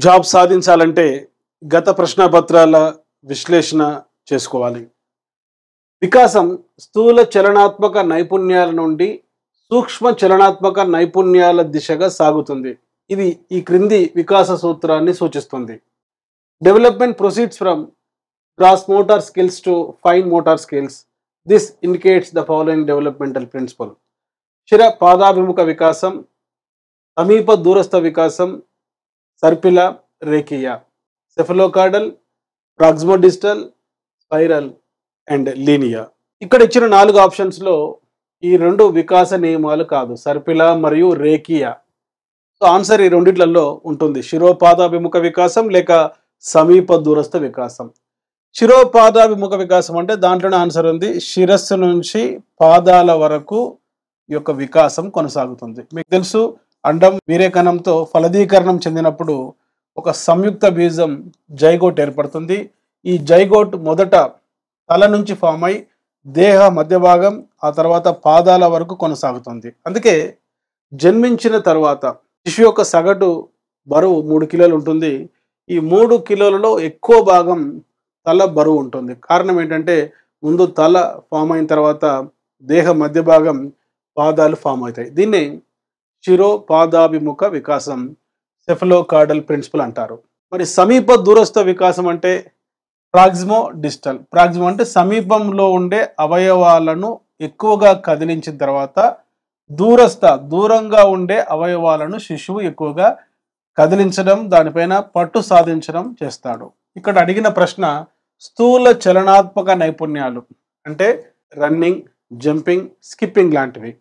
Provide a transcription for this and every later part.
Job సాధించాలంటే గత ప్రశ్నపత్రాల విశ్లేషణ చేసుకోవాలి. వికాసం స్థూల చలనాత్మక నైపుణ్యాల నుండి సూక్ష్మ చలనాత్మక నైపుణ్యాల దిశగా సాగుతుంది. ఇది ఈ క్రింది వికాస సూత్రాన్ని సూచిస్తుంది. Development proceeds from gross motor skills to fine motor skills. This indicates the following developmental principle. శిర పాదాభిముఖ వికాసం, సమీప దూరస్థ వికాసం, సర్పిల రేఖీయ, cephalocaudal, proximodistal, spiral and linear. ఇక్కడ ఇచ్చిన 4 ఆప్షన్స్లో ఈ 2 వికాస నియమాలు కాదు, సర్పిల మరియు రేఖీయ. సో ఆన్సర్ ఈ రెండిట్లలో ఉంటుంది, శిరోపాదాభిముఖ వికాసం లేక సమీప దూరస్థ వికాసం. శిరోపాదాభిముఖ వికాసం అంటే దాంట్లోనే ఆన్సర్ ఉంది, శిరస్సు నుంచి పాదాల వరకు ఈ యొక్క వికాసం కొనసాగుతుంది. మీకు తెలుసు, అండం వీరేకణంతో ఫలదీకరణం చెందినప్పుడు ఒక సంయుక్త బీజం జైగోట్ ఏర్పడుతుంది. ఈ జైగోట్ మొదట తల నుంచి ఫామ్ అయి దేహ మధ్య భాగం ఆ తర్వాత పాదాల వరకు కొనసాగుతుంది. అందుకే జన్మించిన తర్వాత శిశువు యొక్క సగటు బరువు 3 కిలోలు ఉంటుంది. ఈ 3 కిలోలలో ఎక్కువ భాగం తల బరువు ఉంటుంది. కారణం ఏంటంటే ముందు తల ఫామ్ అయిన తర్వాత దేహ మధ్య భాగం పాదాలు ఫామ్ అవుతాయి. దీన్ని శిరోపాదాభిముఖ వికాసం, సెఫలోకార్డల్ ప్రిన్సిపల్ అంటారు. మరి సమీప దూరస్థ వికాసం అంటే ప్రాక్సిమో డిస్టల్. ప్రాక్సిమో అంటే సమీపంలో ఉండే అవయవాలను ఎక్కువగా కదిలించిన తర్వాత దూరంగా ఉండే అవయవాలను శిశువు ఎక్కువగా కదిలించడం, దానిపైన పట్టు సాధించడం చేస్తాడు. ఇక్కడ అడిగిన ప్రశ్న స్థూల చలనాత్మక నైపుణ్యాలు అంటే రన్నింగ్, జంపింగ్, స్కిప్పింగ్ లాంటివి.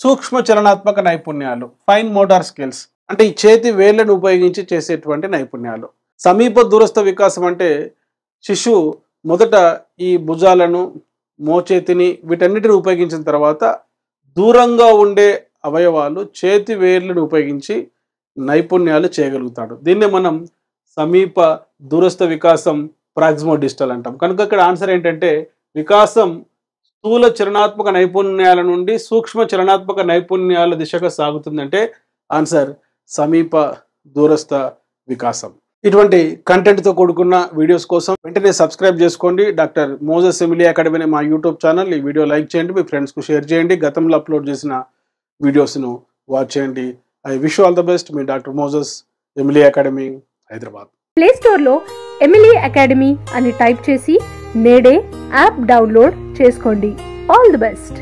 సూక్ష్మ చలనాత్మక నైపుణ్యాలు, ఫైన్ మోటార్ స్కిల్స్ అంటే ఈ చేతి వేళ్లను ఉపయోగించి చేసేటువంటి నైపుణ్యాలు. సమీప దూరస్థ వికాసం అంటే శిశువు మొదట ఈ భుజాలను, మోచేతిని వీటన్నిటిని ఉపయోగించిన తర్వాత దూరంగా ఉండే అవయవాలు చేతి వేళ్లను ఉపయోగించి నైపుణ్యాలు చేయగలుగుతాడు. దీన్నే మనం సమీప దూరస్థ వికాసం, ప్రాక్సిమోడిస్టల్ అంటాం. కనుక ఇక్కడ ఆన్సర్ ఏంటంటే వికాసం స్థూల చలనాత్మక నైపుణ్యాల నుండి సూక్ష్మ చలనాత్మక నైపుణ్యాల దిశగా సాగుతుందంటే ఆన్సర్ సమీప దూరస్థ వికాసం. ఇటువంటి కంటెంట్తో కూడుకున్న వీడియోస్ కోసం వెంటనే సబ్స్క్రైబ్ చేసుకోండి. డాక్టర్ మోజెస్ ఎమిలీ అకాడమీ అనే మా యూట్యూబ్ ఛానల్. ఈ వీడియో లైక్ చేయండి, మీ ఫ్రెండ్స్కు షేర్ చేయండి, గతంలో అప్లోడ్ చేసిన వీడియోస్ను వాచ్ చేయండి. I wish all the best. Me doctor Moses Emily academy, Hyderabad. Play స్టోర్లో ఎమిలీ అకాడమీ అని టైప్ చేసి నేడే యాప్ డౌన్లోడ్ చేసుకోండి. All the best.